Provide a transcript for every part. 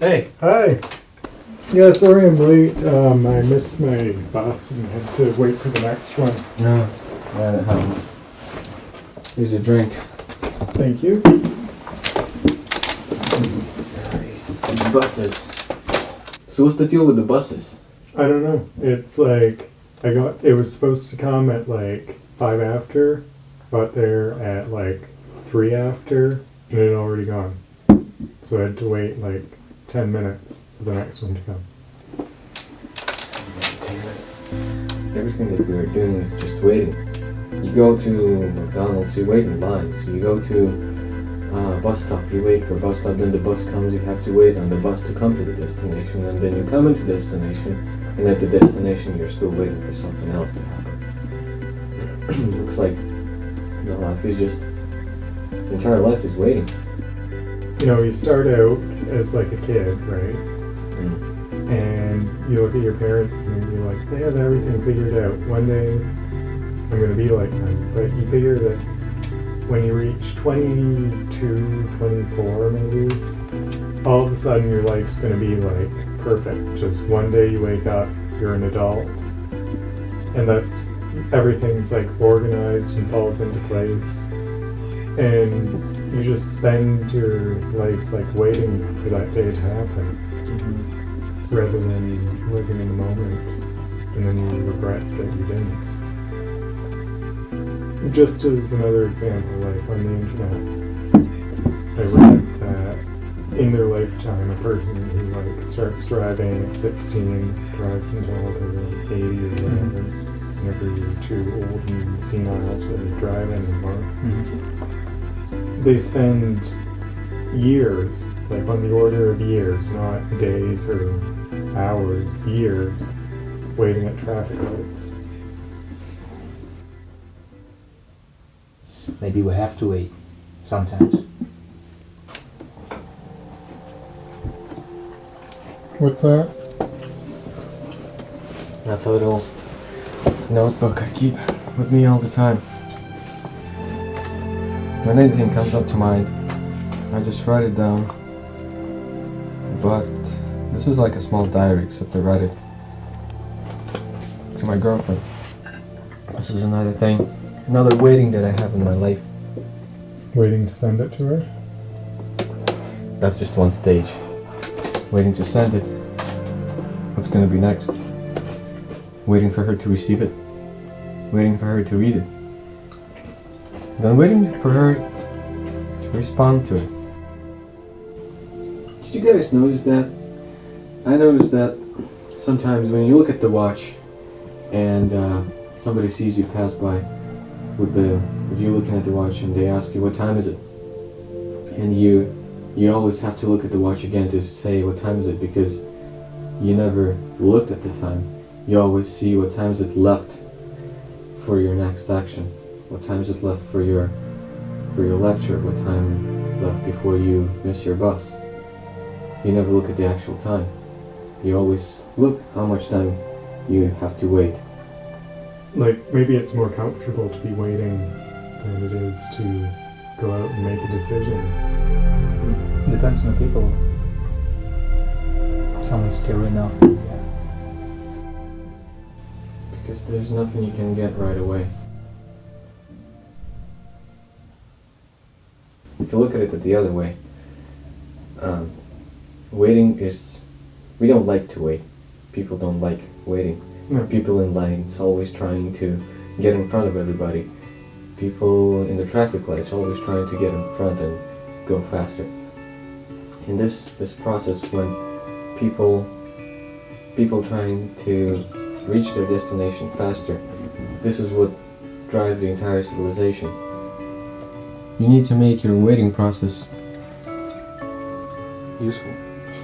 Hey. Hi. Yeah, sorry I'm late. I missed my bus and had to wait for the next one. No, that happens. Here's a drink. Thank you. These buses. So what's the deal with the buses? I don't know. It's like, it was supposed to come at like 5 after, got there at like 3 after, and it had already gone. So I had to wait like 10 minutes for the next one to come. 10 minutes. Everything that we're doing is just waiting. You go to McDonald's, you wait in lines. You go to a bus stop, you wait for a bus stop, then the bus comes, you have to wait on the bus to come to the destination, and then you come into the destination, and at the destination you're still waiting for something else to happen. Looks like life is just, the entire life is waiting. You know, you start out as like a kid, right? And you look at your parents and you're like, they have everything figured out. One day I'm going to be like them. But you figure that when you reach 22, 24 maybe, all of a sudden your life's going to be like perfect. Just one day you wake up, you're an adult, and everything's like organized and falls into place. And you just spend your life like waiting for that day to happen. Rather than living in the moment, and then you regret that you didn't. Just as another example, like on the internet, I read that in their lifetime, a person who like starts driving at 16 drives until they're 80 or whatever, whenever you're too old and senile to drive anymore. They spend years, like on the order of years, not days or hours, years, waiting at traffic lights. Maybe we have to wait sometimes. What's that? That's a little notebook I keep with me all the time. When anything comes up to mind, I just write it down. But this is like a small diary, except I write it to my girlfriend. This is another thing, another waiting that I have in my life. Waiting to send it to her? That's just one stage. Waiting to send it. What's gonna be next? Waiting for her to receive it. Waiting for her to read it. Then waiting for her to respond to it. Did you guys notice that? I noticed that sometimes when you look at the watch and somebody sees you pass by with you looking at the watch and they ask you what time is it, and you always have to look at the watch again to say what time is it, because you never looked at the time. You always see what time is it left for your next action, what time is it left for your lecture, what time left before you miss your bus. You never look at the actual time. You always look how much time you have to wait. Like, maybe it's more comfortable to be waiting than it is to go out and make a decision. Depends on the people. Someone's scary enough. Yeah. Because there's nothing you can get right away. If you look at it the other way, waiting is... We don't like to wait. People don't like waiting. No. People in lines always trying to get in front of everybody. People in the traffic lights always trying to get in front and go faster. In this process, when people trying to reach their destination faster, this is what drives the entire civilization. You need to make your waiting process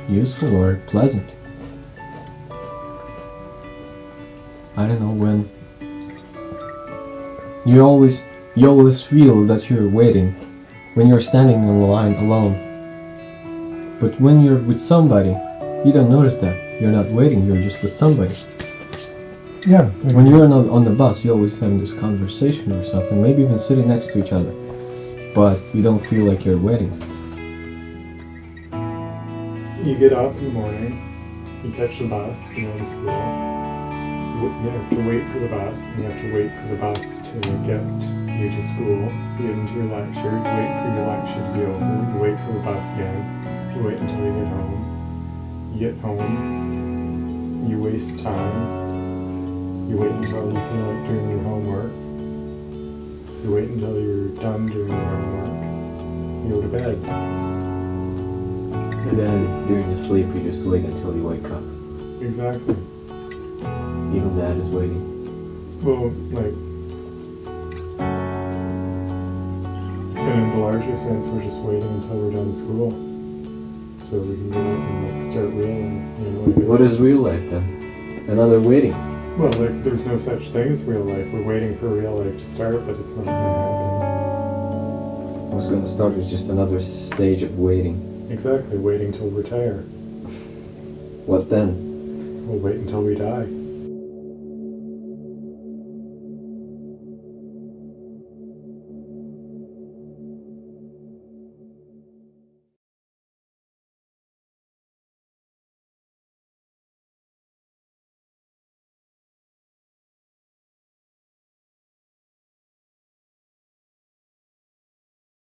useful or pleasant. I don't know, when you always feel that you're waiting when you're standing in the line alone. But when you're with somebody, you don't notice that. You're not waiting, you're just with somebody. Yeah. When you're on the bus, you're always having this conversation or something, maybe even sitting next to each other. But you don't feel like you're waiting. You get up in the morning, you catch the bus, you go to school. You have to wait for the bus, and you have to wait for the bus to get you to school. You get into your lecture, you wait for your lecture to be over, you wait for the bus again, you wait until you get home. You get home, you waste time, you wait until you feel like doing your homework, you wait until you're done doing your homework, you go to bed. And then during your sleep, you just wait until you wake up. Exactly. Even that is waiting. Well, like, and in the larger sense, we're just waiting until we're done school, so we can go out and like start real and like What is real life then? Another waiting. Well, like, there's no such thing as real life. We're waiting for real life to start, but it's not going to happen. What's going to start is just another stage of waiting. Exactly, waiting till we retire. What then? We'll wait until we die.